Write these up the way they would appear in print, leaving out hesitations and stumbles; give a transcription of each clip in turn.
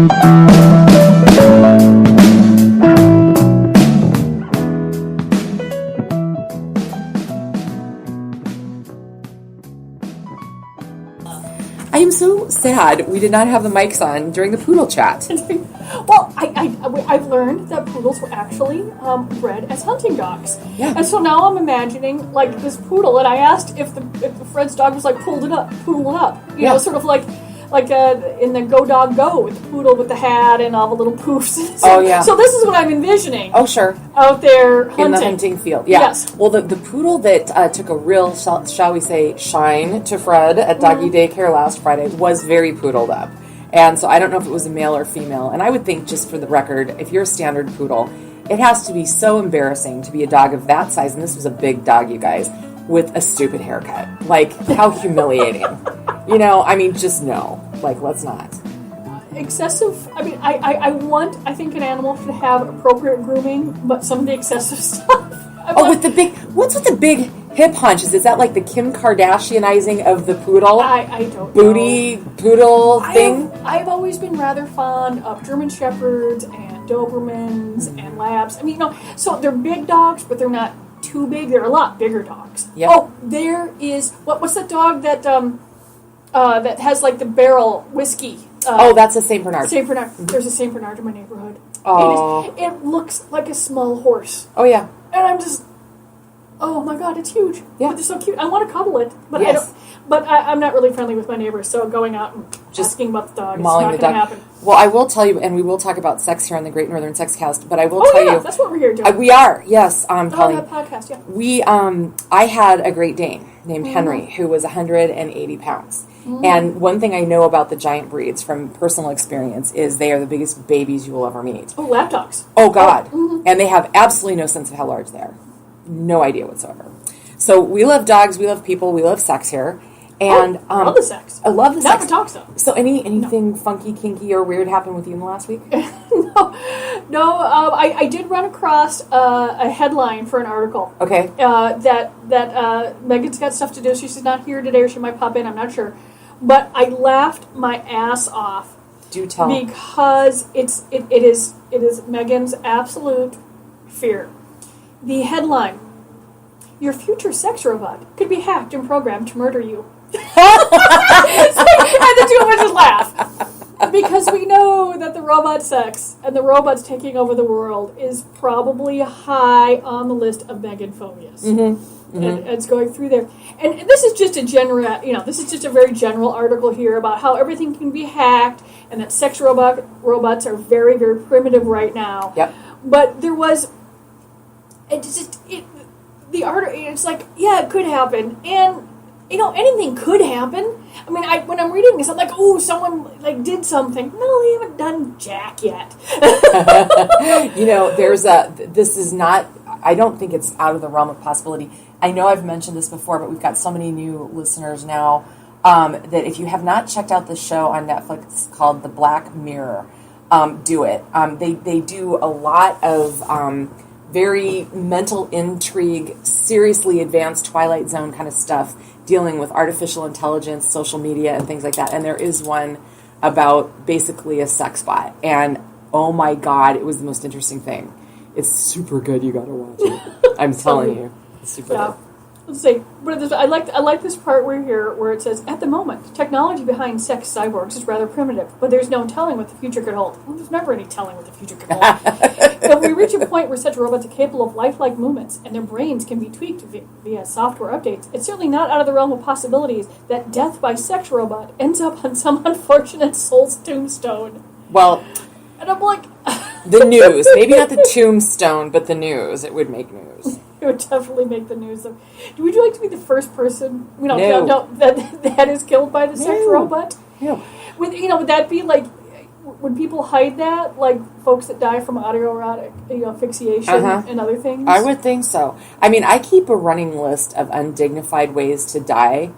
I am so sad we did not have the mics on during the Poodle chat. Well, I've learned that poodles were actually bred as hunting dogs. Yeah. And so now I'm imagining like this poodle, and I asked if the Fred's dog was like poodle it up, you know, sort of like in the Go Dog Go with the poodle with the hat and all the little poofs. So, so this is what I'm envisioning. Oh, sure. Out there hunting. In the hunting field. Yeah. Yes. Well, the poodle that took a real, shall we say, shine to Fred at doggy daycare last Friday was very poodled up. And so I don't know if it was a male or female. And I would think, just for the record, if you're a standard poodle, it has to be so embarrassing to be a dog of that size. And this was a big dog, you guys, with a stupid haircut. Like, how humiliating. You know, I mean, just no. Like, let's not. Excessive. I mean, I think an animal should have appropriate grooming, but some of the excessive stuff. With the big, what's with the big hip hunches? Is that like the Kim Kardashianizing of the poodle? I don't Booty know. Poodle thing? I've always been rather fond of German Shepherds and Dobermans and Labs. I mean, you know, so they're big dogs, but they're not too big. They're a lot bigger dogs. Yep. Oh, there is, what's that dog that that has like the barrel whiskey? That's a Saint Bernard. Saint Bernard. There's a Saint Bernard in my neighborhood. Oh. It looks like a small horse. Oh, yeah. And I'm just, oh my God, it's huge. Yeah. But they're so cute. I want to cuddle it, but yes. I don't. But I'm not really friendly with my neighbors, so going out and just asking about the dog, it's not going to happen. Well, I will tell you, and we will talk about sex here on the Great Northern Sexcast, but I will tell you. That's what we're here doing. We are, yes, Colleen. That podcast, yeah. We, I had a Great Dane named Henry, who was 180 pounds. And one thing I know about the giant breeds from personal experience is they are the biggest babies you will ever meet. Oh, lap dogs. Oh, God. And they have absolutely no sense of how large they are. No idea whatsoever. So we love dogs, we love people, we love sex here. And I love the sex. I love the sex. Not the dogs, though. So anything funky, kinky, or weird happened with you in the last week? No. I did run across a headline for an article. Okay. That Megan's got stuff to do. She's not here today, or she might pop in. I'm not sure. But I laughed my ass off. Do tell. Because it is Megan's absolute fear. The headline: your future sex robot could be hacked and programmed to murder you. And the two of us just laugh. Because we know that the robot sex and the robots taking over the world is probably high on the list of Megan phobias. And it's going through there. And this is just this is just a very general article here about how everything can be hacked and that sex robots are very, very primitive right now. Yep. But there was, the article, it's like, yeah, it could happen. And, you know, anything could happen. I mean, when I'm reading this, I'm like, oh, someone like did something. No, they haven't done jack yet. You know, this is not, I don't think it's out of the realm of possibility. I know I've mentioned this before, but we've got so many new listeners now that if you have not checked out the show on Netflix called The Black Mirror, do it. They do a lot of very mental intrigue, seriously advanced Twilight Zone kind of stuff, dealing with artificial intelligence, social media, and things like that. And there is one about basically a sex bot. And oh my God, it was the most interesting thing. It's super good. You got to watch it. I'm telling you. It's super good. Let's see. I like this part where it says, at the moment, technology behind sex cyborgs is rather primitive, but there's no telling what the future could hold. Well, there's never any telling what the future could hold. If we reach a point where such robots are capable of lifelike movements and their brains can be tweaked via software updates, it's certainly not out of the realm of possibilities that death by sex robot ends up on some unfortunate soul's tombstone. Well, and I'm like... the news. Maybe not the tombstone, but the news. It would make news. It would definitely make the news. Would you like to be the first person No, that is killed by the sex robot? No. Would that be like, would people hide that? Like folks that die from autoerotic asphyxiation and other things? I would think so. I mean, I keep a running list of undignified ways to die.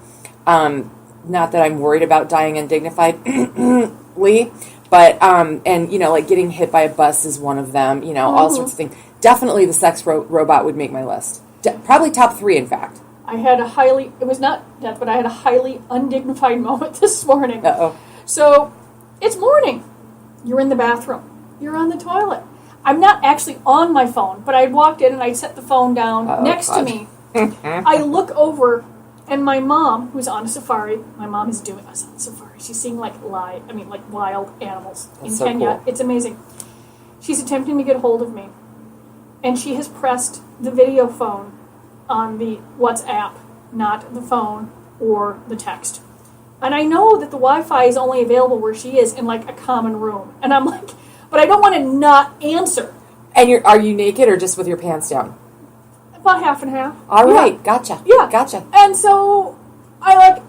Not that I'm worried about dying undignifiedly, but, and, like getting hit by a bus is one of them, all sorts of things. Definitely the sex robot would make my list. Probably top 3, in fact. I had it was not death, but I had a highly undignified moment this morning. Uh-oh. So, it's morning. You're in the bathroom. You're on the toilet. I'm not actually on my phone, but I walked in and I set the phone down next to me. I look over, and my mom, who's on a safari, my mom is doing us on safari. She's seeing like wild animals in Kenya. Cool. It's amazing. She's attempting to get hold of me, and she has pressed the video phone on the WhatsApp, not the phone or the text. And I know that the Wi-Fi is only available where she is in like a common room, and I'm like, but I don't want to not answer. And are you naked or just with your pants down? About half and half. All right, gotcha. Yeah, gotcha. And so I'm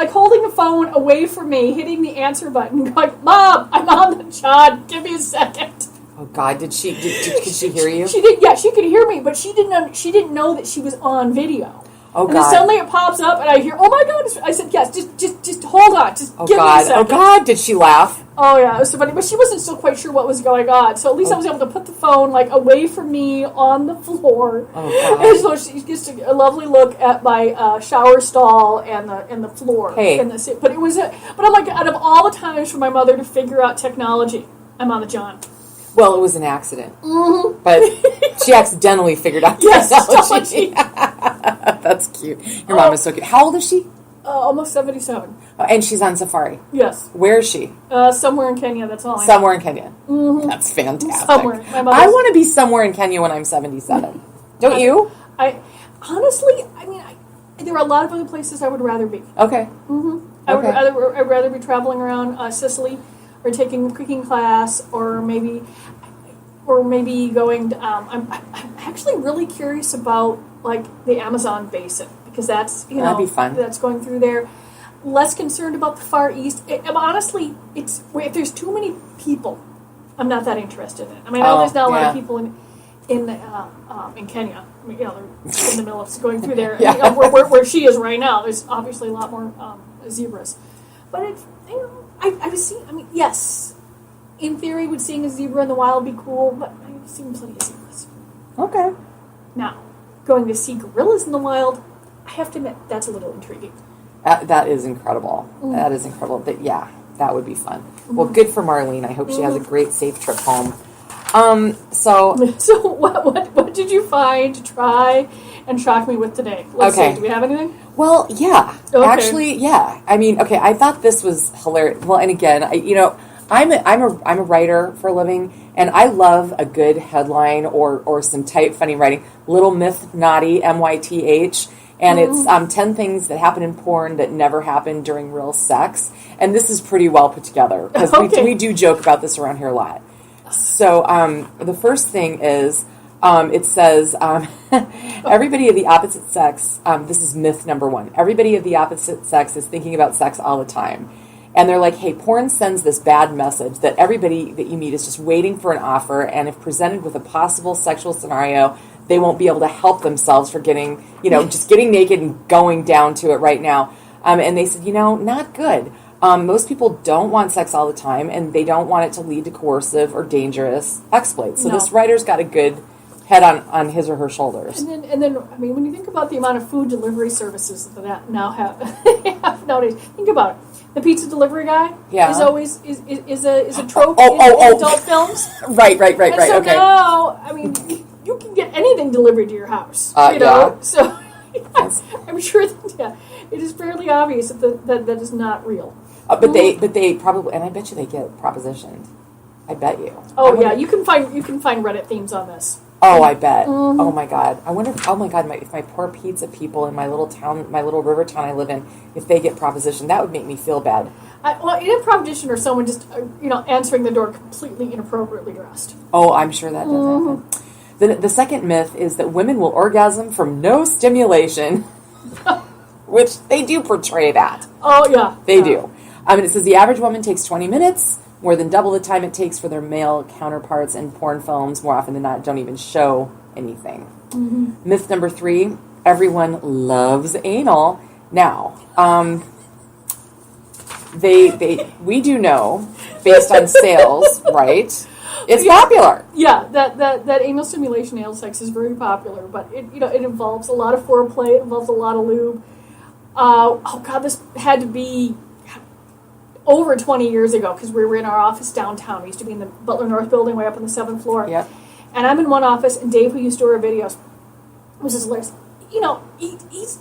holding the phone away from me, hitting the answer button, going, "Mom, I'm on the John. Give me a second." Oh God, could she hear you? She did. Yeah, she could hear me, but she didn't know that she was on video. Oh, and then suddenly it pops up, and I hear, "Oh my God!" I said, "Yes, just hold on, just give me a second." Oh God, did she laugh? Oh yeah, it was so funny, but she wasn't still quite sure what was going on. So at least I was able to put the phone like away from me on the floor. Oh God! And so she gets a lovely look at my shower stall and the floor. Hey, but it was but I'm like, out of all the times for my mother to figure out technology, I'm on the John. Well, it was an accident, but she accidentally figured out technology. That's cute. Your mom is so cute. How old is she? Almost 77. And she's on safari? Yes. Where is she? Somewhere in Kenya, that's all I know. Somewhere in Kenya. Mm-hmm. That's fantastic. Somewhere. I want to be somewhere in Kenya when I'm 77. Don't you? Honestly, there are a lot of other places I would rather be. Okay. Mm-hmm. I'd rather be traveling around Sicily, or taking a cooking class, or maybe going to, I'm actually really curious about like the Amazon basin, because that's that'd be fun. That's going through there. Less concerned about the Far East. Honestly, if there's too many people, I'm not that interested in it. I know there's not a lot of people in Kenya. They're in the middle of going through there. Where she is right now, there's obviously a lot more zebras. But I've seen. Yes, in theory, would seeing a zebra in the wild be cool? But I've seen plenty of zebras. Okay. Now, going to see gorillas in the wild, I have to admit, that's a little intriguing. That is incredible. That is incredible. That would be fun. Well, good for Marlene. I hope she has a great, safe trip home. So what did you find to try and shock me with today? Let's see. Do we have anything? Well, yeah. Okay. Actually, yeah. I thought this was hilarious. Well, and again, I'm a writer for a living, and I love a good headline or some tight, funny writing. Little Myth Naughty, MYTH. And it's 10 things that happen in porn that never happen during real sex. And this is pretty well put together, because we do joke about this around here a lot. So the first thing is, it says, everybody of the opposite sex, this is myth number 1, everybody of the opposite sex is thinking about sex all the time. And they're like, hey, porn sends this bad message that everybody that you meet is just waiting for an offer, and if presented with a possible sexual scenario, they won't be able to help themselves for getting, just getting naked and going down to it right now. And they said, not good. Most people don't want sex all the time, and they don't want it to lead to coercive or dangerous exploits. So this writer's got a good head on his or her shoulders. And then, when you think about the amount of food delivery services that now have nowadays, think about it. The pizza delivery guy is always is a trope in adult films. Right. And so now, you can get anything delivered to your house. So I'm sure that it is fairly obvious that is not real. But they probably, and I bet you they get propositioned. I bet you. Oh yeah, you can find Reddit themes on this. Oh, I bet. Mm-hmm. Oh my God. I wonder if my poor pizza people in my little town, my little river town I live in, if they get propositioned, that would make me feel bad. Either proposition or someone just answering the door completely inappropriately dressed. Oh, I'm sure that does happen. The second myth is that women will orgasm from no stimulation, which they do portray that. Oh yeah, they do. It says the average woman takes 20 minutes. More than double the time it takes for their male counterparts, in porn films more often than not don't even show anything. Mm-hmm. Myth number 3, everyone loves anal. Now, we do know, based on sales, right? It's popular. Yeah, that anal stimulation, anal sex is very popular, but it involves a lot of foreplay, it involves a lot of lube. Oh God, this had to be over 20 years ago, because we were in our office downtown. We used to be in the Butler North building way up on the 7th floor. Yep. And I'm in one office, and Dave, who used to do our videos, was just hilarious. You know, he's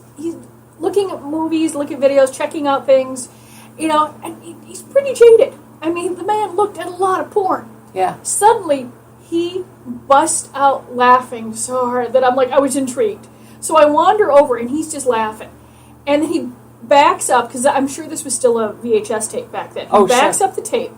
looking at movies, looking at videos, checking out things, you know, and he's pretty jaded. I mean, the man looked at a lot of porn. Yeah. Suddenly, he bust out laughing so hard that I'm like, I was intrigued. So I wander over, and he's just laughing. And then he backs up, because I'm sure this was still a VHS tape back then. He backs up the tape,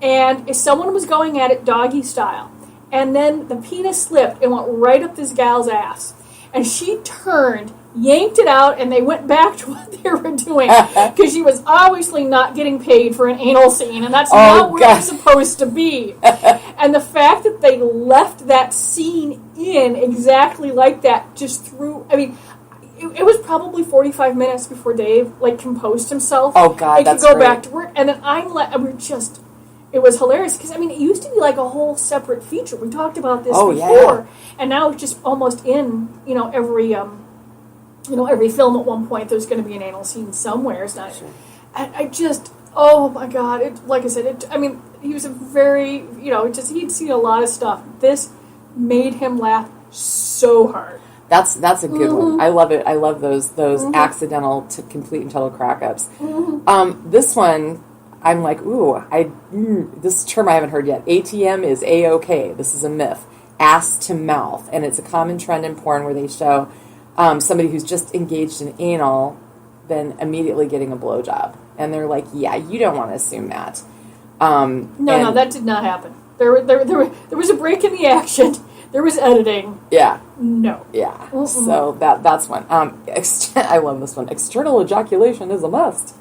and if someone was going at it doggy style, and then the penis slipped and went right up this gal's ass, and she turned, yanked it out, and they went back to what they were doing, because she was obviously not getting paid for an anal scene, and that's not where it's supposed to be. And the fact that they left that scene in exactly like that just threw, I mean, it was probably 45 minutes before Dave, like, composed himself. Oh, God, and that's could go great. back to work. And then it was hilarious. Because, I mean, it used to be like a whole separate feature. We talked about this before. Yeah. And now it's just almost in, you know, every film at one point, there's going to be an anal scene somewhere. It's not, sure. I just, oh, my God. Like I said, I mean, he was a very, you know, he'd seen a lot of stuff. This made him laugh so hard. That's a good one. I love it. I love those accidental to complete and total crack ups. This one, I'm like, this term I haven't heard yet. ATM is A-OK. This is a myth. Ass to mouth. And it's a common trend in porn where they show somebody who's just engaged in anal then immediately getting a blowjob. And they're like, yeah, you don't want to assume that. No, that did not happen. There was a break in the action. There was editing. Yeah. No. Yeah. Mm-mm. So that's one. I love this one. External ejaculation is a must.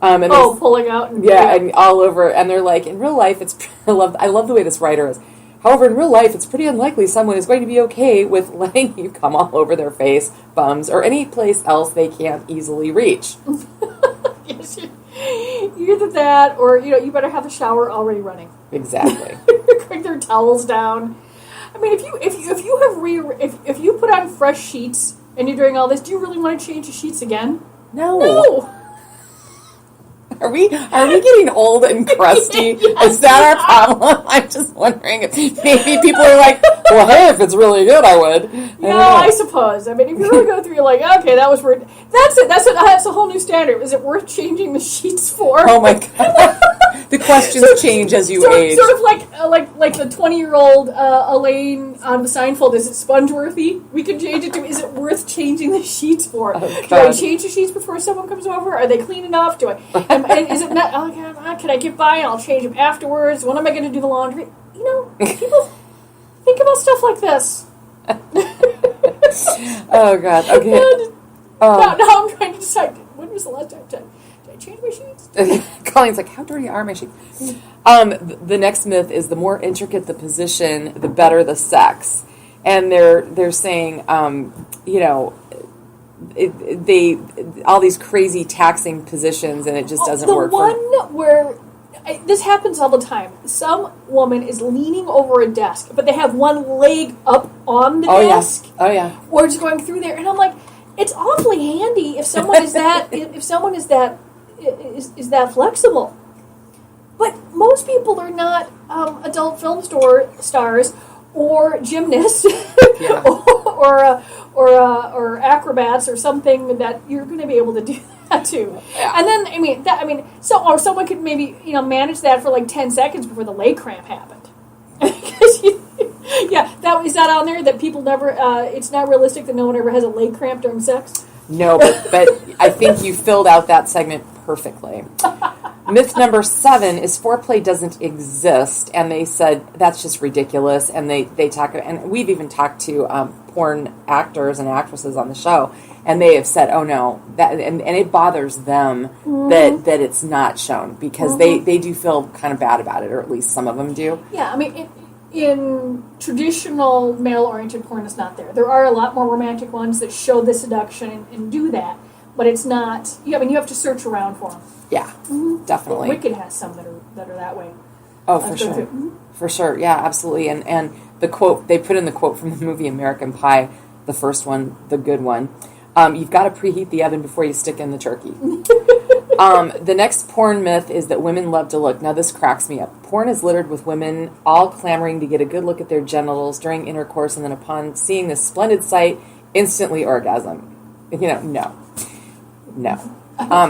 And pulling out. And all over. And they're like, in real life, I love the way this writer is. However, in real life, it's pretty unlikely someone is going to be okay with letting you come all over their face, bums, or any place else they can't easily reach. Yes, either that, or you better have the shower already running. Exactly. Quick their towels down. I mean, if you put on fresh sheets and you're doing all this, do you really want to change the sheets again? No. Are we getting old and crusty? Yes, is that our problem? I'm just wondering if maybe people are like, well, hey, if it's really good, I would. I suppose. I mean, if you really go through, you're like, okay, that was weird. That's it. That's a whole new standard. Is it worth changing the sheets for? Oh my God. The questions change as you age. Sort of like the 20-year-old Elaine on the Seinfeld. Is it sponge-worthy? We can change it to, is it worth changing the sheets for? Oh, do I change the sheets before someone comes over? Are they clean enough? And is it not? Oh, can I get by and I'll change them afterwards? When am I going to do the laundry? People think about stuff like this. Oh God. Okay. Now I'm trying to decide. When was the last time? Did I change my sheets? Colleen's like, how dirty are my sheets? The next myth is the more intricate the position, the better the sex, and they're saying, they all these crazy taxing positions, and it just doesn't work. The one where this happens all the time. Some woman is leaning over a desk, but they have one leg up on the desk. Yeah. Oh yeah. Or just going through there, and I'm like, it's awfully handy if someone is that is that flexible. But most people are not adult film stars or gymnasts yeah. or acrobats or something that you're going to be able to do that too. Yeah. And then or someone could maybe manage that for like 10 seconds before the leg cramp happened. Is that on there that people never? It's not realistic that no one ever has a leg cramp during sex. No, but I think you filled out that segment perfectly. Myth number 7 is foreplay doesn't exist, and they said that's just ridiculous. And they talk, and we've even talked to porn actors and actresses on the show, and they have said, "Oh no," that and it bothers them that it's not shown because they do feel kind of bad about it, or at least some of them do. Yeah, I mean, in traditional male-oriented porn, it's not there. There are a lot more romantic ones that show the seduction and do that, but it's not. You have to search around for them. Yeah, definitely. Wicked has some that are that way. Oh, for sure. For sure, yeah, absolutely. And the quote, they put in the quote from the movie American Pie, the first one, the good one. You've got to preheat the oven before you stick in the turkey. The next porn myth is that women love to look. Now, this cracks me up. Porn is littered with women all clamoring to get a good look at their genitals during intercourse, and then upon seeing this splendid sight, instantly orgasm. No.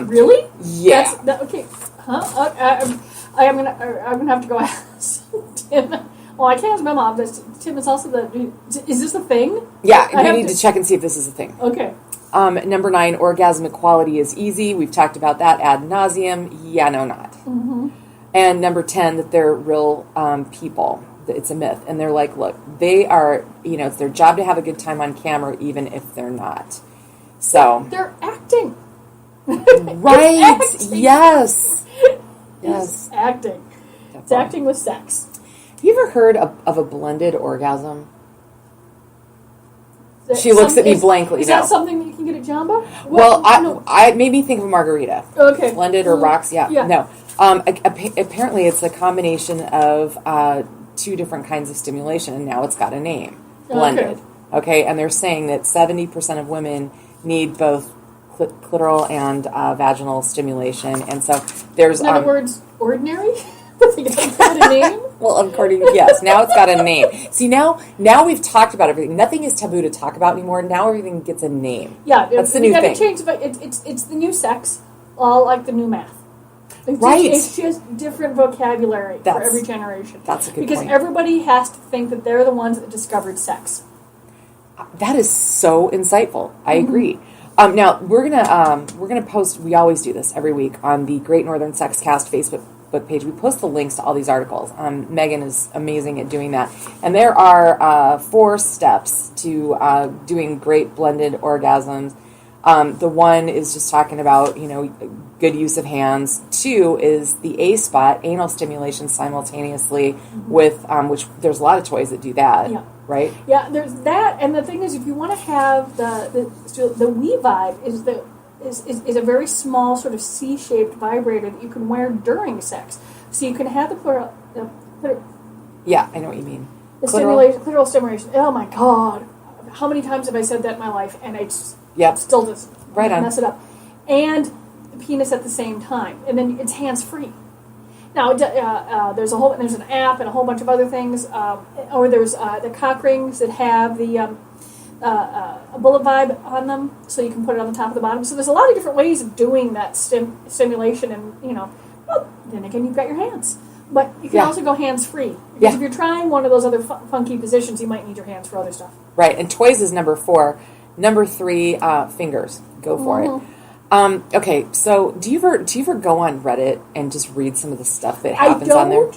Really? Yeah. Okay. Huh? I'm gonna have to go ask Tim. Well, I can't ask my mom. Tim is also Is this a thing? Yeah, we need to check and see if this is a thing. Okay. Number 9, orgasmic quality is easy. We've talked about that ad nauseum. Yeah, no, not. Mm-hmm. And number 10, that they're real people. It's a myth. And they're like, look, they are, it's their job to have a good time on camera, even if they're not. So. They're acting. Right. Acting. Yes. It's acting. That's It's acting with sex. Have you ever heard of a blended orgasm? She Is looks at me blankly. Is that something that you can get at Jamba? Well, I made me think of a margarita. Okay. Blended or rocks, yeah. No. Apparently, it's a combination of 2 different kinds of stimulation, and now it's got a name. Blended. Okay, and they're saying that 70% of women need both clitoral and vaginal stimulation, and so there's... In other words, ordinary? They don't have a name? Well, according yes, now it's got a name. See, now we've talked about everything. Nothing is taboo to talk about anymore. Now everything gets a name. Yeah, that's the new thing. Change, but it's the new sex, all like the new math. Right. It's just different vocabulary for every generation. That's a good point. Because everybody has to think that they're the ones that discovered sex. That is so insightful. I agree. Now we're gonna post. We always do this every week on the Great Northern Sex Cast Facebook page. We post the links to all these articles. Megan is amazing at doing that. And there are 4 steps to doing great blended orgasms. The one is just talking about, good use of hands. 2 is the A spot, anal stimulation simultaneously with, which there's a lot of toys that do that, right? Yeah, there's that. And the thing is, if you want to have the We Vibe is a very small sort of C-shaped vibrator that you can wear during sex. So you can have yeah, I know what you mean. The clitoral stimulation. Oh my God. How many times have I said that in my life and I still just mess it up. And the penis at the same time. And then it's hands-free. Now, there's an app and a whole bunch of other things. Or there's the cock rings that have the... a bullet vibe on them, so you can put it on the top of the bottom. So there's a lot of different ways of doing that stimulation, and then again, you've got your hands. But you can also go hands-free. Because if you're trying one of those other funky positions, you might need your hands for other stuff. Right, and toys is number 4. Number 3, fingers. Go for it. Okay, so do you ever go on Reddit and just read some of the stuff that happens on there?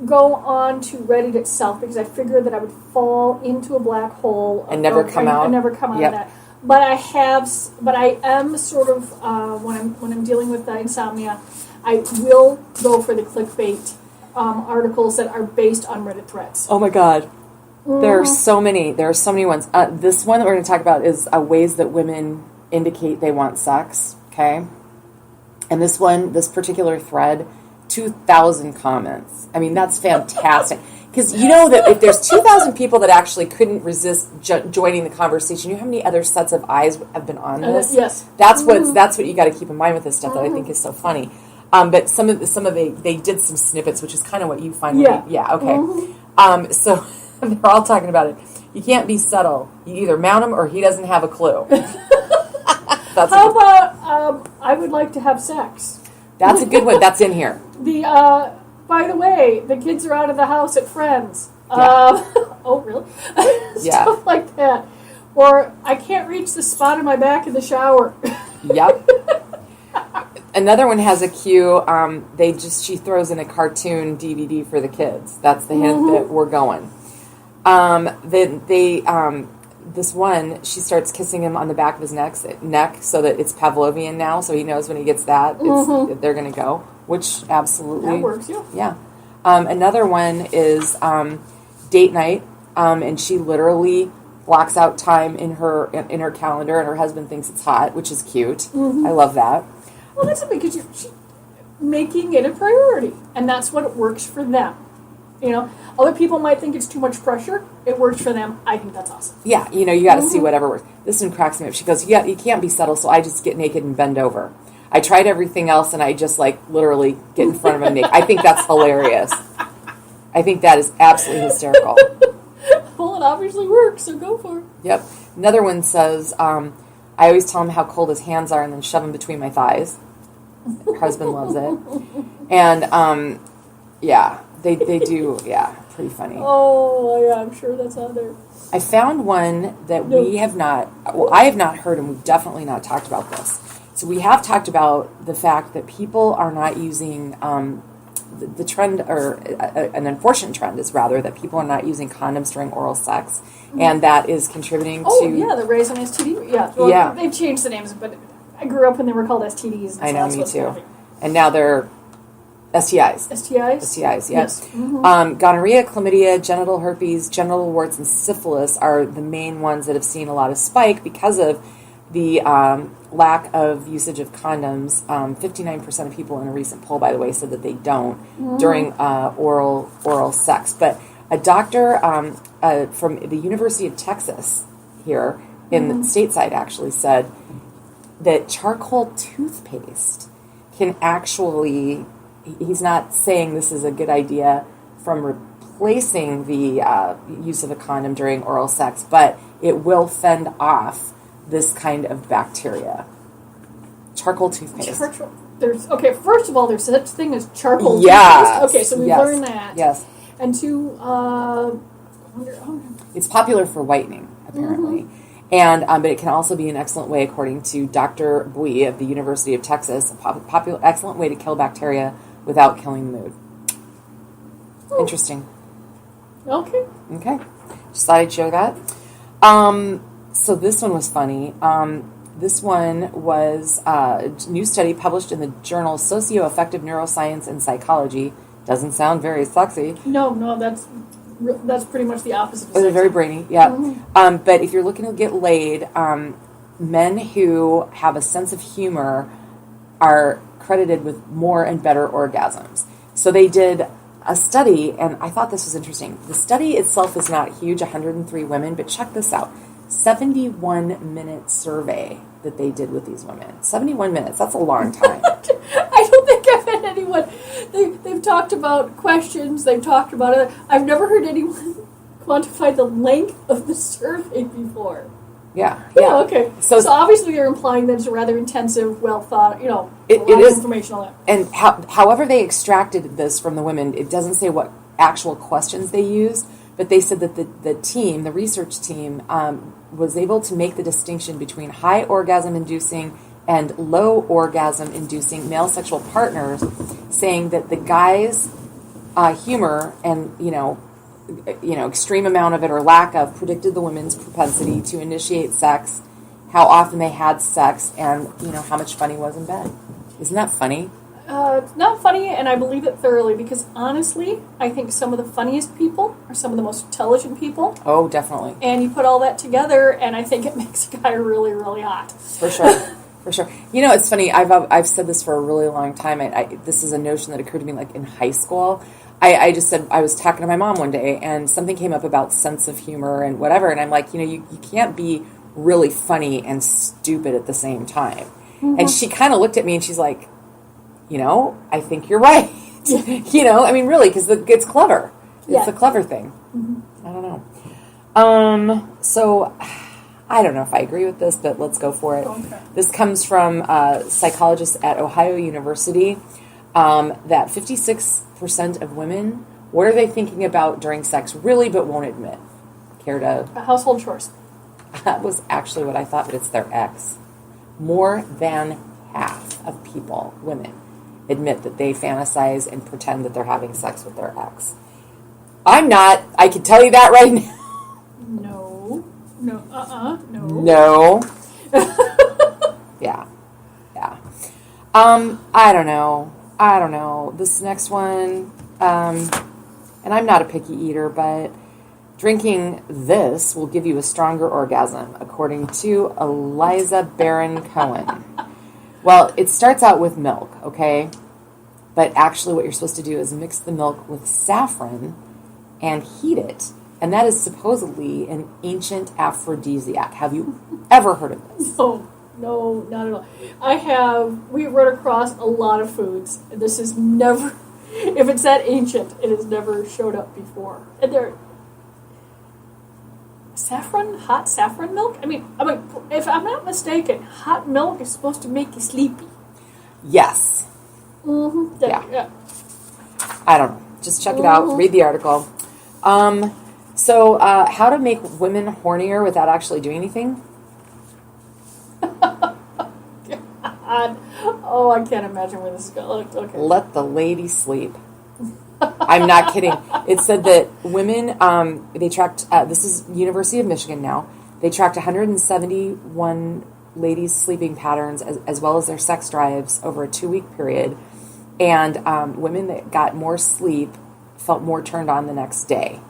Go on to Reddit itself because I figured that I would fall into a black hole and never come out. And never come out of that. But I am sort of when I'm dealing with the insomnia, I will go for the clickbait articles that are based on Reddit threads. Oh my God, there are so many. There are so many ones. This one that we're going to talk about is ways that women indicate they want sex. Okay, and this particular thread. 2,000 comments. I mean, that's fantastic. Because you know that if there's 2,000 people that actually couldn't resist joining the conversation, you know how many other sets of eyes have been on this? Yes. That's what you got to keep in mind with this stuff that I think is so funny. But some of they did some snippets, which is kind of what you find. Okay. So they're all talking about it. You can't be subtle. You either mount him or he doesn't have a clue. How about I would like to have sex? That's a good one. That's in here. By the way, the kids are out of the house at friends. Oh, really? Stuff like that. Or I can't reach the spot on my back in the shower. Yep. Another one has a cue. She throws in a cartoon DVD for the kids. That's the hint that we're going. This one, she starts kissing him on the back of his neck so that it's Pavlovian now, so he knows when he gets that, they're going to go, which absolutely... That works, yeah. Another one is date night, and she literally blocks out time in her calendar, and her husband thinks it's hot, which is cute. I love that. Well, that's because you're making it a priority, and that's what works for them. Other people might think it's too much pressure. It works for them. I think that's awesome. Yeah, you got to see whatever works. This one cracks me up. She goes, you can't be subtle, so I just get naked and bend over. I tried everything else, and I just, literally get in front of him naked. I think that's hilarious. I think that is absolutely hysterical. Well, it obviously works, so go for it. Yep. Another one says, I always tell him how cold his hands are and then shove them between my thighs. Her husband loves it. And, they do, pretty funny. Oh, yeah, I'm sure that's out there. I found one that we have not, I have not heard, and we've definitely not talked about this. So we have talked about the fact that people are not using, the trend, or an unfortunate trend is rather, that people are not using condoms during oral sex, and that is contributing to... the raise on STD. Yeah, well, they've changed the names, but I grew up when they were called STDs. I know, me too. And now they're STIs. STIs, yes. Gonorrhea, chlamydia, genital herpes, genital warts, and syphilis are the main ones that have seen a lot of spike because of the lack of usage of condoms. 59% of people in a recent poll, by the way, said that they don't during oral sex. But a doctor from the University of Texas here in the stateside actually said that charcoal toothpaste can actually, he's not saying this is a good idea from replacing the use of a condom during oral sex, but it will fend off this kind of bacteria. Charcoal toothpaste. First of all, there's such thing as charcoal toothpaste. Okay, so we've learned that. Yes. And two, it's popular for whitening, apparently. And but it can also be an excellent way, according to Dr. Bui of the University of Texas, excellent way to kill bacteria without killing the mood. Interesting. Okay. Just thought I'd share that. So this one was funny. This one was a new study published in the journal Socioaffective Neuroscience and Psychology. Doesn't sound very sexy. No, that's pretty much the opposite of sexy. Very brainy, yeah. But if you're looking to get laid, men who have a sense of humor are credited with more and better orgasms. So they did a study, and I thought this was interesting. The study itself is not huge, 103 women, but check this out. 71-minute survey that they did with these women. 71 minutes, that's a long time. I don't think I've had anyone, they've talked about questions, they've talked about it. I've never heard anyone quantify the length of the survey before. Yeah. Okay. So obviously you're implying that it's a rather intensive, well thought, it is information on that. And however they extracted this from the women, it doesn't say what actual questions they used, but they said that the research team, was able to make the distinction between high orgasm-inducing and low orgasm-inducing male sexual partners, saying that the guy's humor and, extreme amount of it or lack of predicted the women's propensity to initiate sex, how often they had sex, and, how much fun he was in bed. Isn't that funny? It's not funny, and I believe it thoroughly, because honestly, I think some of the funniest people are some of the most intelligent people. Oh, definitely. And you put all that together, and I think it makes a guy really, really hot. For sure. It's funny, I've said this for a really long time. This is a notion that occurred to me, in high school. I just said, I was talking to my mom one day, and something came up about sense of humor and whatever, and I'm like, you can't be really funny and stupid at the same time. And she kind of looked at me, and she's like, I think you're right. Really, because it's clever. It's a clever thing. I don't know. So, I don't know if I agree with this, but let's go for it. Okay. This comes from psychologists at Ohio University, that 56% of women, what are they thinking about during sex, really, but won't admit? Care to... Household chores. That was actually what I thought, but it's their ex. More than half of people, women, admit that they fantasize and pretend that they're having sex with their ex. I'm not. I can tell you that right now. No. No. Yeah. I don't know. This next one, and I'm not a picky eater, but drinking this will give you a stronger orgasm, according to Eliza Barron Cohen. Well, it starts out with milk, okay? But actually what you're supposed to do is mix the milk with saffron and heat it. And that is supposedly an ancient aphrodisiac. Have you ever heard of this? No, not at all. We've run across a lot of foods, and this is never, if it's that ancient, it has never showed up before. And they're, hot saffron milk? I mean, if I'm not mistaken, hot milk is supposed to make you sleepy. Yes. Mm-hmm. Yeah. I don't know. Just check it out. Read the article. So, how to make women hornier without actually doing anything? God. Oh, I can't imagine where this is going. Okay. Let the lady sleep. I'm not kidding. It said that women, they tracked, this is University of Michigan now, they tracked 171 ladies' sleeping patterns as well as their sex drives over a 2-week period. And women that got more sleep felt more turned on the next day.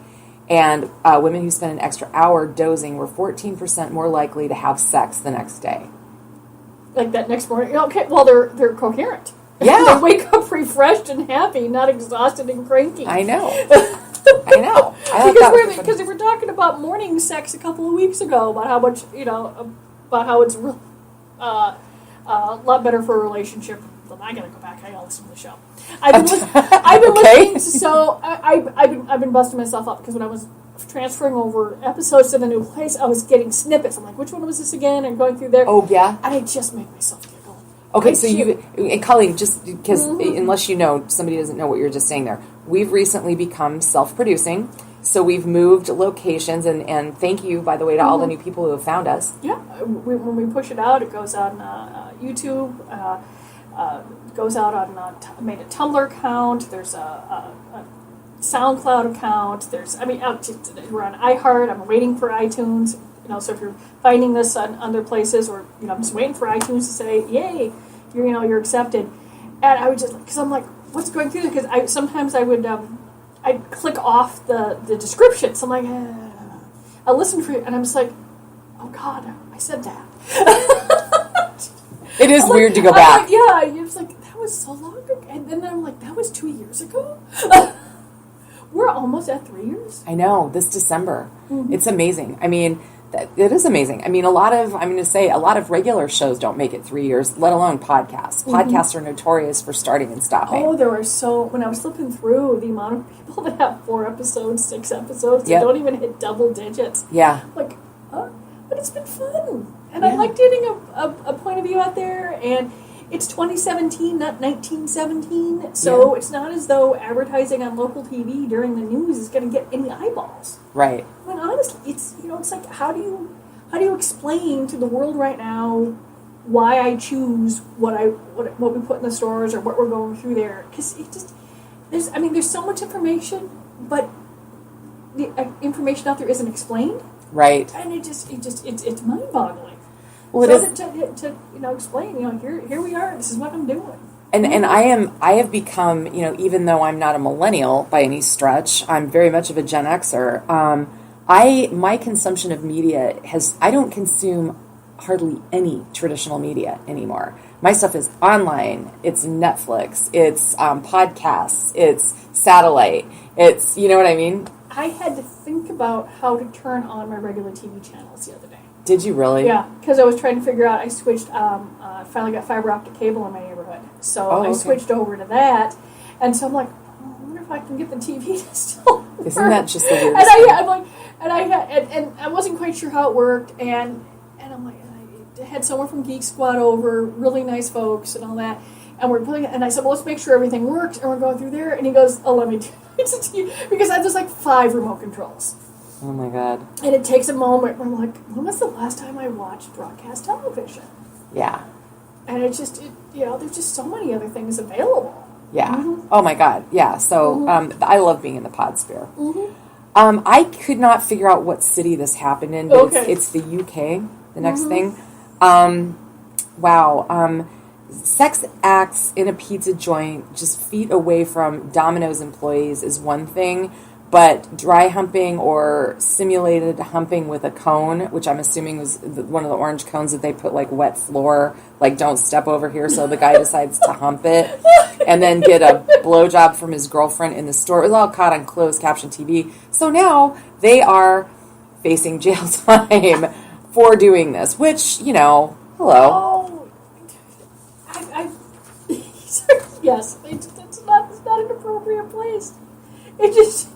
And women who spent an extra hour dozing were 14% more likely to have sex the next day. Like that next morning. Okay, well, they're coherent. Yeah. They wake up refreshed and happy, not exhausted and cranky. I know. I know. Because we were talking about morning sex a couple of weeks ago, about how much, about how it's a lot better for a relationship. I gotta go back. I gotta listen to the show. I've been listening. So I've been busting myself up because when I was transferring over episodes to the new place, I was getting snippets. I'm like, which one was this again? And going through there. Oh yeah. And I just made myself giggle. Okay, so and Colleen, just because unless you know, somebody doesn't know what you're just saying there. We've recently become self-producing, so we've moved locations, and thank you, by the way, to all the new people who have found us. Yeah, when we push it out, it goes on YouTube. Goes out on I made a Tumblr account. There's a SoundCloud account. We're on iHeart. I'm waiting for iTunes. So if you're finding this on other places, or I'm just waiting for iTunes to say, "Yay, you're accepted." And I would just, because I'm like, what's going through there? Because sometimes I would I'd click off the description. So I'm like, I listen for it, and I'm just like, oh God, I said that. It is weird to go back. Yeah, it's like, that was so long ago. And then I'm like, that was 2 years ago? We're almost at 3 years. I know, this December. It's amazing. I mean, it is amazing. I mean, I'm going to say, a lot of regular shows don't make it 3 years, let alone podcasts. Podcasts are notorious for starting and stopping. Oh, when I was looking through the amount of people that have 4 episodes, 6 episodes, that don't even hit double digits. Yeah. Like, but it's been fun. And I like getting a point of view out there, and it's 2017, not 1917, so it's not as though advertising on local TV during the news is going to get any eyeballs. Right. I mean, honestly, it's like, how do you explain to the world right now why I choose what we put in the stores or what we're going through there? Because there's so much information, but the information out there isn't explained. Right. And it's mind-boggling. Well, so it is to explain, here we are. This is what I'm doing. And I have become, even though I'm not a millennial by any stretch, I'm very much of a Gen Xer. My consumption of media I don't consume hardly any traditional media anymore. My stuff is online. It's Netflix. It's podcasts. It's satellite. It's, you know what I mean? I had to think about how to turn on my regular TV channels the other day. Did you really? Yeah, because I was trying to figure out, I switched, finally got fiber optic cable in my neighborhood. So I switched over to that. And so I'm like, I wonder if I can get the TV to still work. Isn't that just the weirdest thing? And I wasn't quite sure how it worked. And I'm like, I had someone from Geek Squad over, really nice folks and all that. And I said, well, let's make sure everything works. And we're going through there. And he goes, oh, let me do it. Because there's like 5 remote controls. Oh my God. And it takes a moment where I'm like, when was the last time I watched broadcast television? Yeah. And it's just, there's just so many other things available. Yeah. Oh my God. Yeah. So I love being in the pod sphere. I could not figure out what city this happened in, but it's the UK, the next thing. Wow. Sex acts in a pizza joint just feet away from Domino's employees is one thing, But dry humping or simulated humping with a cone, which I'm assuming was one of the orange cones that they put like wet floor, like don't step over here, so the guy decides to hump it, and then get a blowjob from his girlfriend in the store. It was all caught on closed caption TV. So now they are facing jail time for doing this, which, hello. Oh, yes, it's not an appropriate place. It just,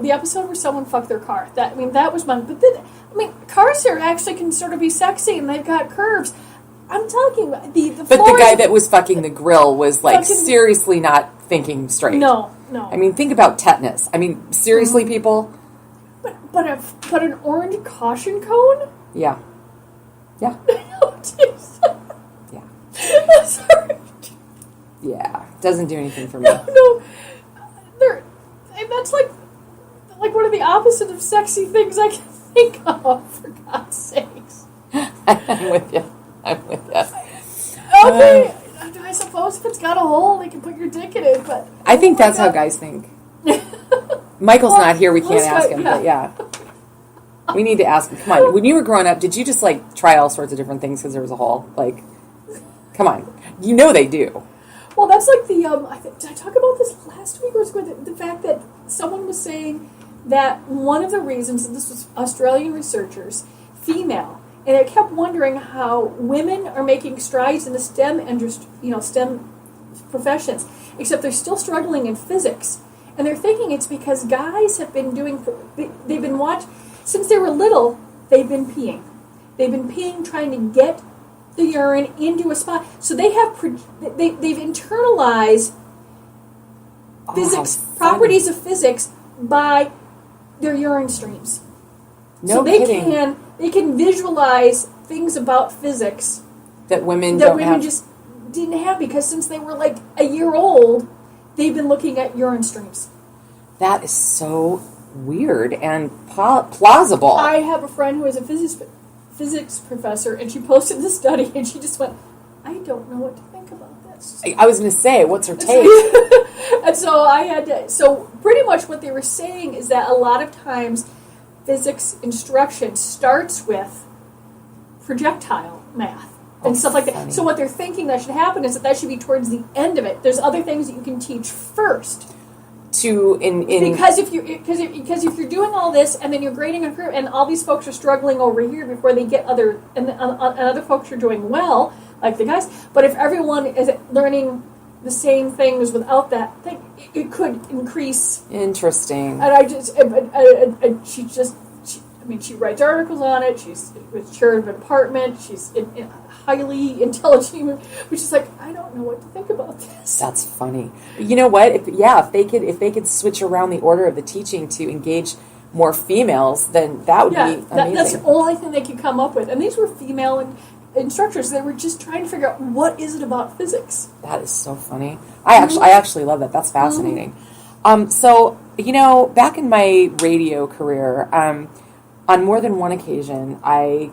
the episode where someone fucked their car. That was my. But then, cars here actually can sort of be sexy, and they've got curves. I'm talking about the. But the guy that was fucking the grill was like seriously not thinking straight. No. Think about tetanus. Seriously, people. But an orange caution cone. Yeah. Yeah. Sorry. Yeah, doesn't do anything for me. No. That's like one of the opposite of sexy things I can think of, for God's sakes. I'm with you. Okay, I suppose if it's got a hole, they can put your dick in it, but... I think that's how guys think. Michael's not here, we can't ask him, but yeah. We need to ask him. Come on, when you were growing up, did you just, try all sorts of different things because there was a hole? Come on. They do. Well, that's like the, did I talk about this last week, or the fact that someone was saying that one of the reasons, and this was Australian researchers, female, and I kept wondering how women are making strides in the STEM industry, STEM professions, except they're still struggling in physics. And they're thinking it's because guys have been since they were little, they've been peeing. They've been peeing, trying to get the urine into a spot. So they've internalized physics, properties of physics by their urine streams. No kidding. So they can visualize things about physics that women just didn't have, because since they were like a year old, they've been looking at urine streams. That is so weird and plausible. I have a friend who is a physics professor, and she posted the study, and she just went, I don't know what to think about this. I was going to say, what's her take? And so pretty much what they were saying is that a lot of times physics instruction starts with projectile math and stuff like that. Funny. So what they're thinking that should happen is that should be towards the end of it. There's other things that you can teach first. Because if you're doing all this and then you're grading a curve and all these folks are struggling over here before they get other folks are doing well, like the guys. But if everyone is learning the same things without that thing, it could increase. Interesting. And she writes articles on it. She's chair of a department. She's highly intelligent, which is like, I don't know what to think about this. That's funny. You know what? If they could switch around the order of the teaching to engage more females, then that would be amazing. That's the only thing they could come up with. And these were female instructors. They were just trying to figure out what is it about physics. That is so funny. I actually love that. That's fascinating. So back in my radio career, on more than one occasion, I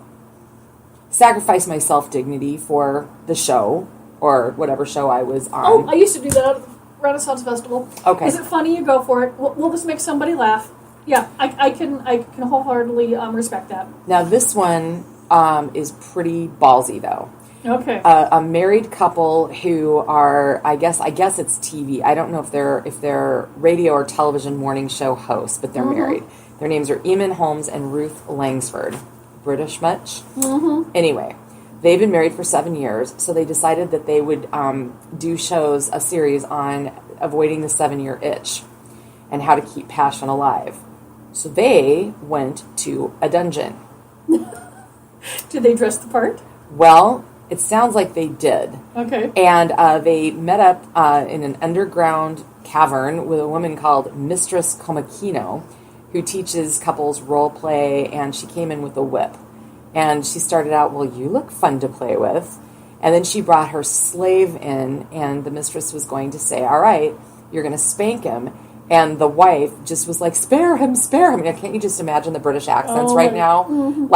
sacrificed my self-dignity for the show, or whatever show I was on. Oh, I used to do that at the Renaissance Festival. Okay. Is it funny? You go for it. We'll just make somebody laugh. Yeah, I can wholeheartedly respect that. Now, this one is pretty ballsy, though. Okay. A married couple who are, I guess it's TV. I don't know if they're radio or television morning show hosts, but they're married. Their names are Eamon Holmes and Ruth Langsford. British much? Mm-hmm. Anyway, they've been married for 7 years, so they decided that they would do a series on avoiding the 7-year itch and how to keep passion alive. So they went to a dungeon. Did they dress the part? Well, it sounds like they did. Okay. And they met up in an underground cavern with a woman called Mistress Komakino, who teaches couples role play, and she came in with a whip. And she started out, well, you look fun to play with. And then she brought her slave in, and the mistress was going to say, all right, you're going to spank him. And the wife just was like, spare him, spare him. Can't you just imagine the British accents right now? Mm-hmm.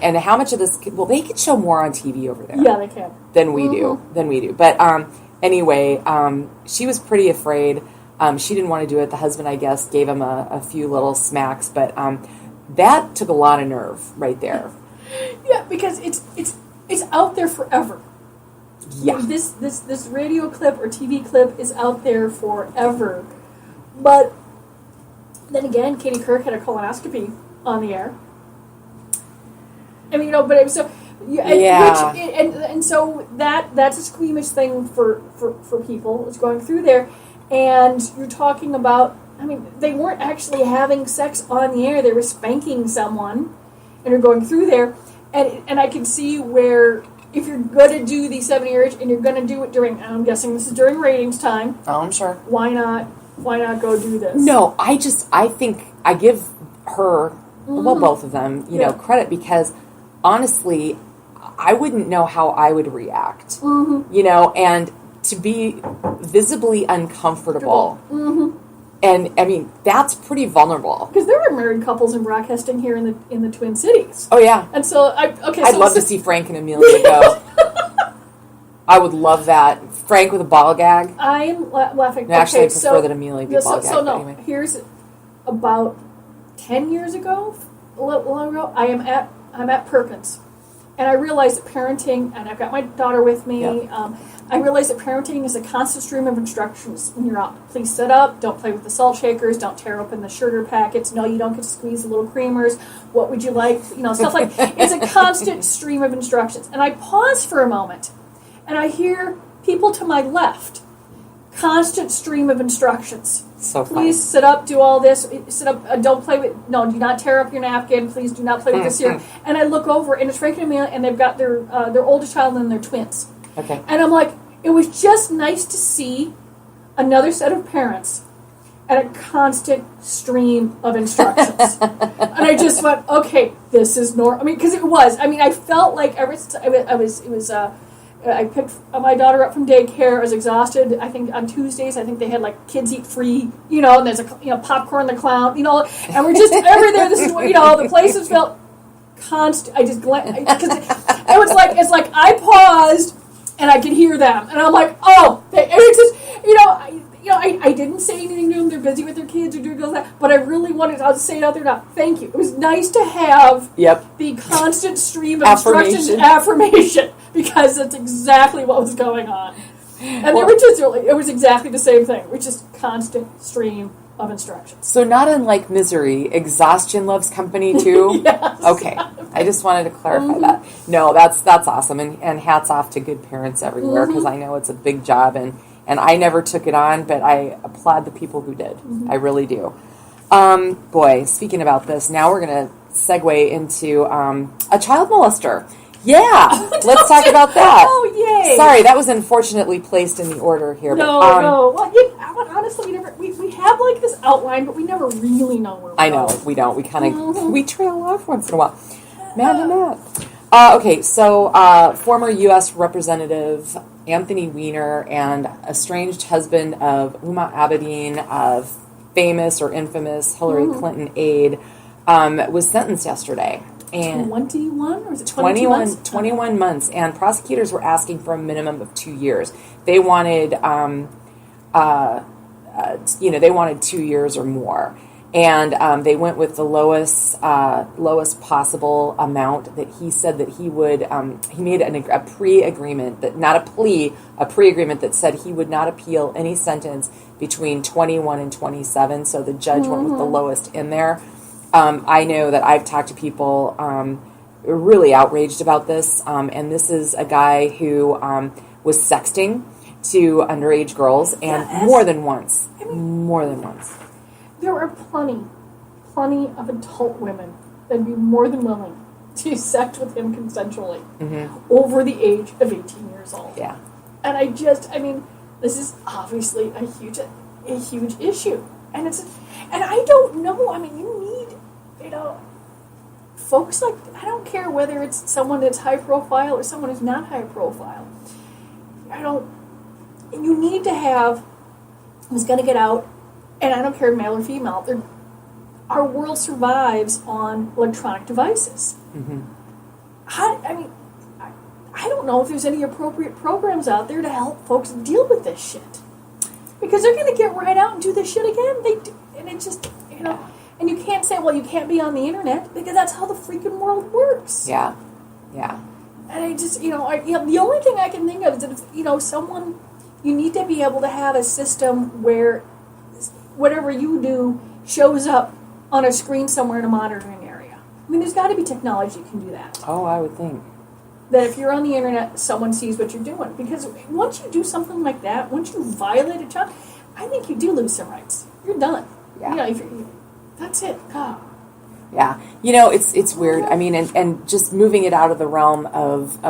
And how much of this, they could show more on TV over there. Yeah, they can. Than we do. But anyway, she was pretty afraid. She didn't want to do it. The husband, I guess, gave him a few little smacks, but that took a lot of nerve right there. Yeah, because it's out there forever. Yeah. This radio clip or TV clip is out there forever. But then again, Katie Couric had a colonoscopy on the air. I mean, but it was so. Yeah. And so that's a squeamish thing for people that's going through there. And you're talking about, I mean, they weren't actually having sex on the air. They were spanking someone and you're going through there. And I can see where if you're going to do the 70 urge and you're going to do it during, I'm guessing this is during ratings time. Oh, I'm sure. Why not go do this? No, I think I give her, well, both of them, you know, credit because honestly, I wouldn't know how I would react, you know, and to be visibly uncomfortable. And I mean, that's pretty vulnerable. Because there are married couples in broadcasting here in the Twin Cities. Oh yeah. And so I'd love to see Frank and Amelia go. I would love that. Frank with a ball gag. I am laughing. No, actually, I prefer that Amelia be a ball gag. So no, anyway. Here's about 10 years ago, a little long ago. I'm at Perkins, and I realized that parenting, and I've got my daughter with me. Yep. I realized that parenting is a constant stream of instructions when you're out. Please sit up. Don't play with the salt shakers. Don't tear open the sugar packets. No, you don't get to squeeze the little creamers. What would you like? You know, stuff like. It's a constant stream of instructions. And I pause for a moment, and I hear people to my left. Constant stream of instructions. So please sit up, do all this. Sit up, don't play with, no, do not tear up your napkin. Please do not play with this here. And I look over, and it's Frank and Amelia, and they've got their oldest child and their twins. Okay. And I'm like, it was just nice to see another set of parents and a constant stream of instructions. And I just went, okay, this is normal. I mean, because it was. I mean, I felt like ever since I picked my daughter up from daycare. I was exhausted. I think on Tuesdays, I think they had like kids eat free, you know, and there's popcorn the clown, you know, and we're just over there. This is what, you know, the place has felt constant. I just because it's like I paused and I could hear them, and I'm like, oh, it's just, you know, I didn't say anything to them. They're busy with their kids or doing all that, but I really wanted. I'll just say it out there now. Thank you. It was nice to have the constant stream of instructions and affirmation. Because that's exactly what was going on. And they were just it was exactly the same thing. Which is constant stream of instructions. So not unlike misery, exhaustion loves company too? Yes. Okay. I just wanted to clarify that. No, that's awesome. And hats off to good parents everywhere because I know it's a big job and I never took it on, but I applaud the people who did. I really do. Boy, speaking about this, now we're going to segue into a child molester. Yeah, let's talk about that. Oh, yay! Sorry, that was unfortunately placed in the order here. No. Well, honestly, we have like this outline, but we never really know where we're I know, going. we don't. We kind of we trail off once in a while. Imagine that. Okay, so former U.S. Representative Anthony Weiner and estranged husband of Uma Abedin, of famous or infamous Hillary Clinton aide, was sentenced yesterday. And 21 or is it 21 months, and prosecutors were asking for a minimum of 2 years. They wanted, they wanted 2 years or more, and they went with the lowest possible amount that he said that he would. He made a pre-agreement that not a plea, a pre-agreement that said he would not appeal any sentence between 21 and 27. So the judge went with the lowest in there. I know that I've talked to people really outraged about this, and this is a guy who was sexting to underage girls, and more than once. There are plenty of adult women that'd be more than willing to sex with him consensually over the age of 18 years old. Yeah. And this is obviously a huge issue. And I don't know, you need, folks like, I don't care whether it's someone that's high profile or someone who's not high profile. You need to have who's going to get out, and I don't care male or female, our world survives on electronic devices. I don't know if there's any appropriate programs out there to help folks deal with this shit. Because they're going to get right out and do this shit again. And it just, and you can't say, well, you can't be on the internet, because that's how the freaking world works. Yeah. Yeah. And I just, the only thing I can think of is that if, you need to be able to have a system where whatever you do shows up on a screen somewhere in a monitoring area. I mean, there's got to be technology that can do that. Oh, I would think. That if you're on the internet, someone sees what you're doing. Because once you do something like that, once you violate a child, I think you do lose some rights. You're done. Yeah. That's it. God. Yeah. It's weird. I mean, and just moving it out of the realm of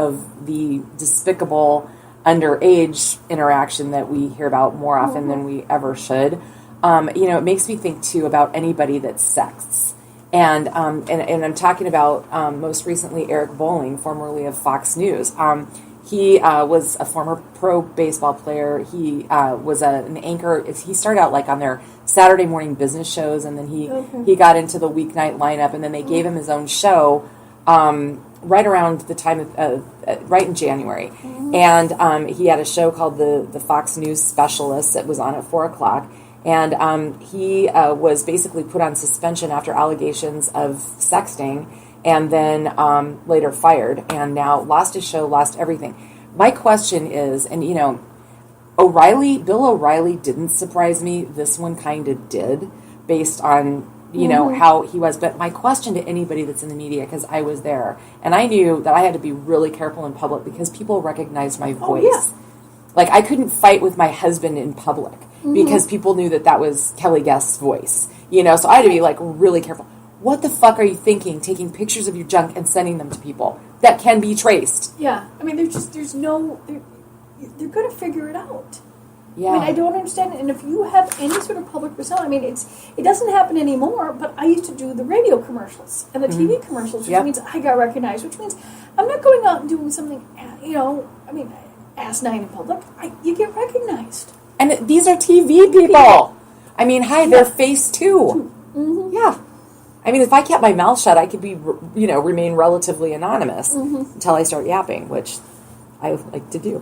the despicable underage interaction that we hear about more often than we ever should. It makes me think too about anybody that sexts. And I'm talking about most recently Eric Bolling, formerly of Fox News. He was a former pro baseball player. He was an anchor. He started out like on their Saturday morning business shows, and then he got into the weeknight lineup, and then they gave him his own show right around the time of right in January. And he had a show called the Fox News Specialist that was on at 4:00. And he was basically put on suspension after allegations of sexting, and then later fired, and now lost his show, lost everything. My question is, and Bill O'Reilly didn't surprise me. This one kind of did, based on how he was. But my question to anybody that's in the media, because I was there, and I knew that I had to be really careful in public because people recognized my voice. Oh, yeah. Like, I couldn't fight with my husband in public because people knew that was Kelly Guest's voice. So I had to be, like, really careful. What the fuck are you thinking, taking pictures of your junk and sending them to people that can be traced? Yeah. I mean, they're going to figure it out. Yeah. I mean, I don't understand it. And if you have any sort of public persona, I mean, it doesn't happen anymore, but I used to do the radio commercials and the TV commercials, which means I got recognized, which means I'm not going out and doing something, asinine in public. You get recognized. And these are TV people. I mean, hi, they're face too. Mm-hmm. Yeah. I mean, if I kept my mouth shut, I could be, remain relatively anonymous until I start yapping, which I like to do.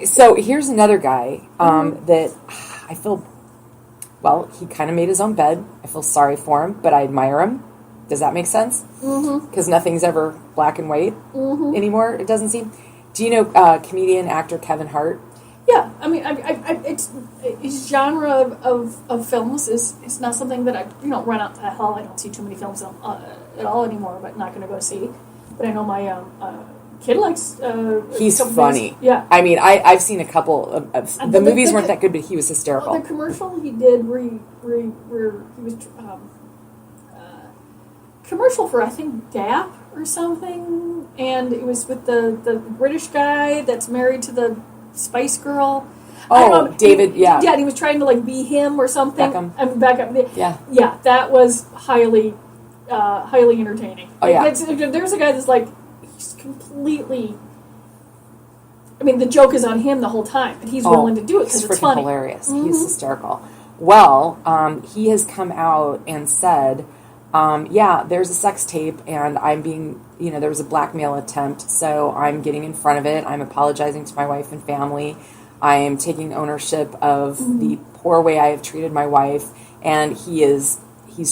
So here's another guy that I feel, he kind of made his own bed. I feel sorry for him, but I admire him. Does that make sense? Because nothing's ever black and white anymore, it doesn't seem. Do you know comedian, actor Kevin Hart? Yeah, I mean, his genre of films is not something that I run out to hell. I don't see too many films at all anymore, but not going to go see. But I know my kid likes. He's funny. Yeah, I mean, I've seen a couple of the movies weren't that good, but he was hysterical. The commercial he did where he was commercial for, I think, Gap or something, and it was with the British guy that's married to the Spice Girl. Oh, David, yeah. Yeah, and he was trying to, be him or something. Beckham. Yeah. Yeah, that was highly entertaining. Oh, yeah. There's a guy that's, he's completely... I mean, the joke is on him the whole time, and he's willing to do it because it's funny. He's freaking hilarious. He's hysterical. Well, he has come out and said... there's a sex tape, and I'm being, there was a blackmail attempt, so I'm getting in front of it. I'm apologizing to my wife and family. I am taking ownership of the poor way I have treated my wife, and he's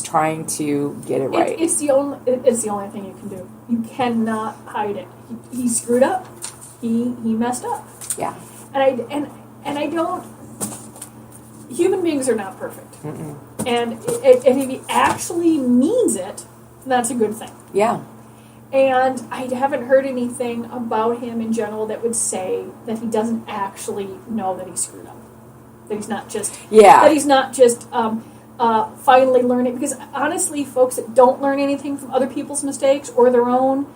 trying to get it right. It's the only thing you can do. You cannot hide it. He screwed up. He messed up. Yeah. And I don't. Human beings are not perfect. And if he actually means it, that's a good thing. Yeah. And I haven't heard anything about him in general that would say that he doesn't actually know that he screwed up. That he's not just... Yeah. That he's not just finally learning. Because honestly, folks that don't learn anything from other people's mistakes or their own,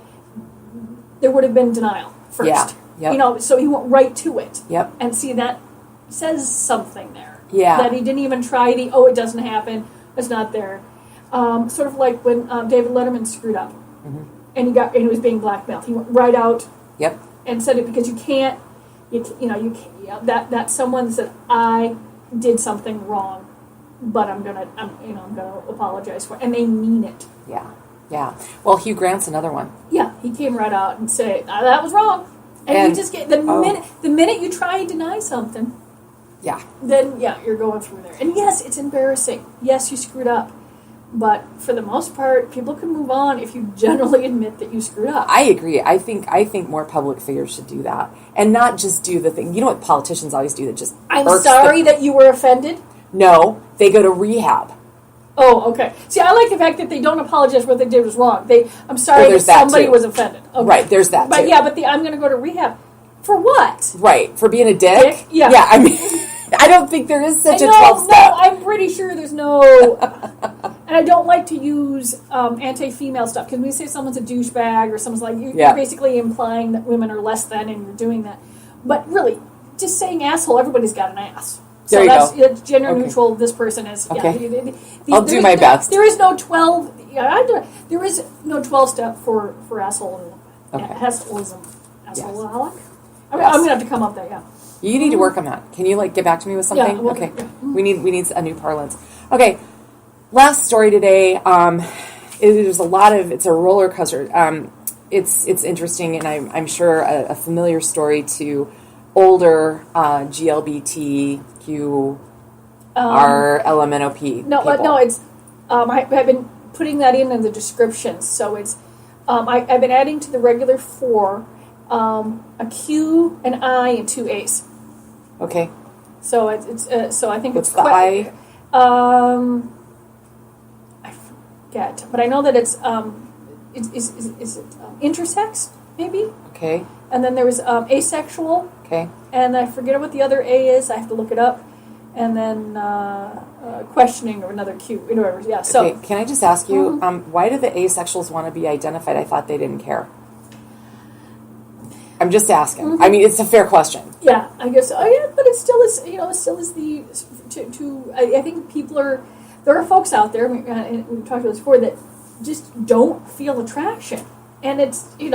there would have been denial first. Yeah. Yep. So he went right to it. Yep. And see, that says something there. Yeah. That he didn't even try it doesn't happen, it's not there. Sort of like when David Letterman screwed up and he was being blackmailed. He went right out and said it because you can't, that's someone that said, I did something wrong, but I'm gonna apologize for it. And they mean it. Yeah. Yeah. Well, Hugh Grant's another one. Yeah, he came right out and said, that was wrong. And you just get, the minute you try and deny something, Yeah. then you're going through there. And yes, it's embarrassing. Yes, you screwed up. But for the most part, people can move on if you generally admit that you screwed up. I agree. I think more public figures should do that. And not just do the thing. You know what politicians always do that just I'm sorry that you were offended? No, they go to rehab. Oh, okay. See, I like the fact that they don't apologize for what they did was wrong. I'm sorry that somebody was offended. Okay. Right, there's that but too. Yeah, but I'm going to go to rehab. For what? Right, for being a dick? Yeah. Yeah, I mean, I don't think there is such a 12-step. No, I'm pretty sure there's no... And I don't like to use anti-female stuff, because when you say someone's a douchebag or someone's like... You're basically implying that women are less than and you're doing that. But really, just saying asshole, everybody's got an ass. So that's gender neutral. This person is. Okay. I'll do my best. There is no 12. There is no 12-step for asshole. Assholism. Asshole. I'm gonna have to come up with that. Yeah. You need to work on that. Can you get back to me with something? Yeah, okay. Yeah. We need a new parlance. Okay. Last story today. There's a lot of. It's a roller coaster. It's interesting, and I'm sure a familiar story to older GLBTQ LMNOP. No, people. no, it's I've been putting that in the descriptions. So it's I've been adding to the regular 4 a Q, an I, and 2 A's. Okay. So it's so I think What's it's the I? I forget, but I know that it's is it intersex maybe? Okay. And then there was asexual. Okay. And I forget what the other A is. I have to look it up. And then questioning or another Q. Whatever. Yeah. So. Okay. Can I just ask you, why do the asexuals want to be identified? I thought they didn't care. I'm just asking. Mm-hmm. I mean, it's a fair question. Yeah, I guess. Oh, yeah, but it still is. It still is the. I think people are. There are folks out there, and we've talked about this before, that just don't feel attraction, and it's and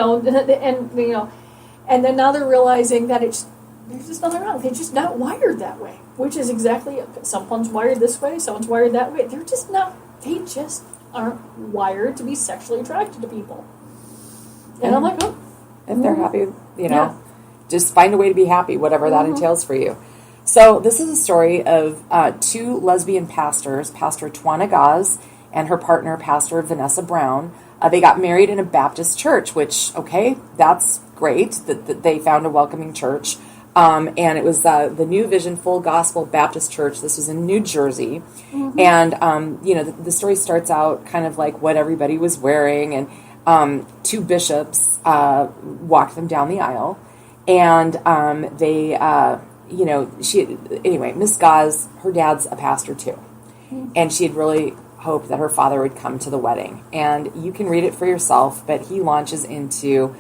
then now they're realizing that there's just nothing wrong. They're just not wired that way, which is exactly, someone's wired this way, someone's wired that way. They're just not. They just aren't wired to be sexually attracted to people. And I'm like, oh. If they're happy, just find a way to be happy, whatever that entails for you. So this is a story of 2 lesbian pastors, Pastor Twana Gaz and her partner, Pastor Vanessa Brown. They got married in a Baptist church, which, that's great that they found a welcoming church. And it was the New Vision Full Gospel Baptist Church. This was in New Jersey. Mm-hmm. And, the story starts out kind of like what everybody was wearing. And 2 bishops walked them down the aisle. And Miss Gaz, her dad's a pastor too. Mm-hmm. And she had really hoped that her father would come to the wedding. And you can read it for yourself, but he launches into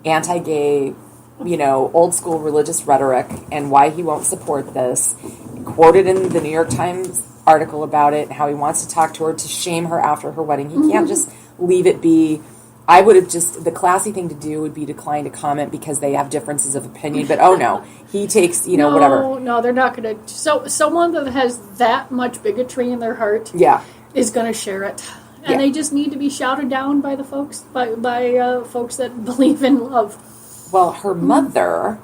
anti-gay, old school religious rhetoric and why he won't support this. Quoted in the New York Times article about it, how he wants to talk to her to shame her after her wedding. He can't just leave it be. I would have the classy thing to do would be decline to comment because they have differences of opinion. But he takes, whatever. No, they're not going to. So someone that has that much bigotry in their heart, is going to share it, and they just need to be shouted down by the folks, by folks that believe in love. Well, her mother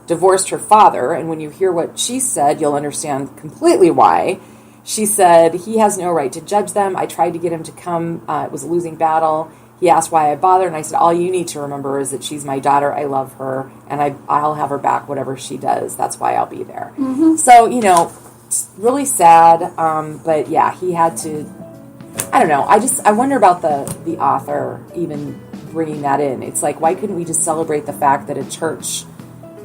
divorced her father, and when you hear what she said, you'll understand completely why. She said, he has no right to judge them. I tried to get him to come. It was a losing battle. He asked why I bothered, and I said, all you need to remember is that she's my daughter. I love her, and I'll have her back whatever she does. That's why I'll be there. Mm-hmm. So, it's really sad, but he had to, I don't know. I wonder about the author even bringing that in. It's like, why couldn't we just celebrate the fact that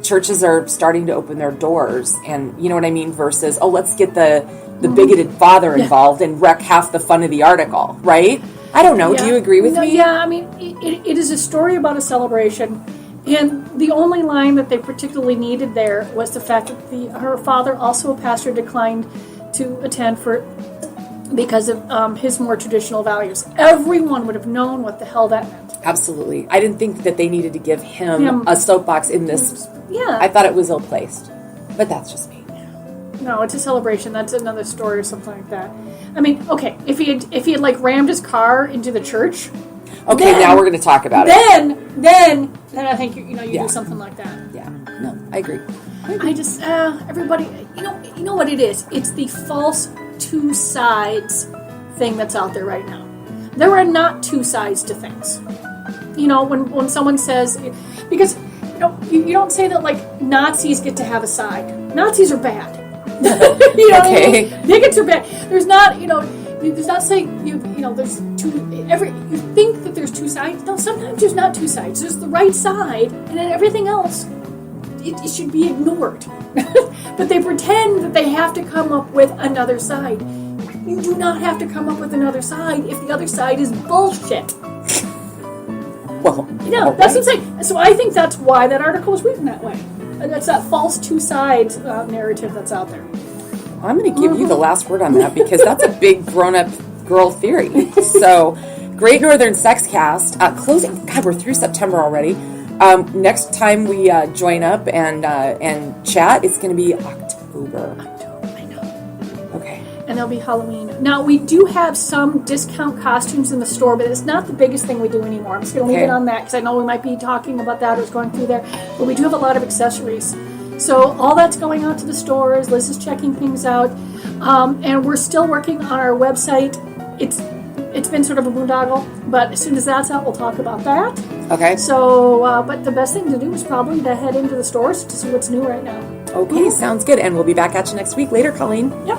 churches are starting to open their doors, and you know what I mean, versus, let's get the bigoted father involved and wreck half the fun of the article, right? I don't know. Yeah. Do you agree with me? Yeah, I mean, it is a story about a celebration, and the only line that they particularly needed there was the fact that her father, also a pastor, declined to attend because of his more traditional values. Everyone would have known what the hell that meant. Absolutely. I didn't think that they needed to give him a soapbox in this. Yeah. I thought it was ill-placed, but that's just me. No, it's a celebration. That's another story or something like that. I mean, okay, if he had rammed his car into the church, Okay, now we're going to talk about it. Then I think you do something like that. Yeah, no, I agree. I just everybody, you know what it is? It's the false two sides thing that's out there right now. There are not two sides to things. When someone says, because you don't say that like Nazis get to have a side. Nazis are bad. What I mean? Bigots are bad. There's not there's not saying there's two. You think that there's two sides. No, sometimes there's not two sides. There's the right side, and then everything else it should be ignored. But they pretend that they have to come up with another side. You do not have to come up with another side if the other side is bullshit. Well, that's what I'm saying. So I think that's why that article was written that way. And that's that false two sides narrative that's out there. I'm going to give you the last word on that because that's a big grown-up girl theory. So, Great Northern Sex Cast closing. God, we're through September already. Next time we join up and chat, it's going to be October. I know. Okay. And there'll be Halloween. Now, we do have some discount costumes in the store, but it's not the biggest thing we do anymore. I'm just going to leave it on that because I know we might be talking about that or it's going through there. But we do have a lot of accessories. So all that's going out to the stores. Liz is checking things out. And we're still working on our website. It's been sort of a boondoggle, but as soon as that's out, we'll talk about that. Okay. So, but the best thing to do is probably to head into the stores to see what's new right now. Okay, sounds good. And we'll be back at you next week. Later, Colleen. Yep.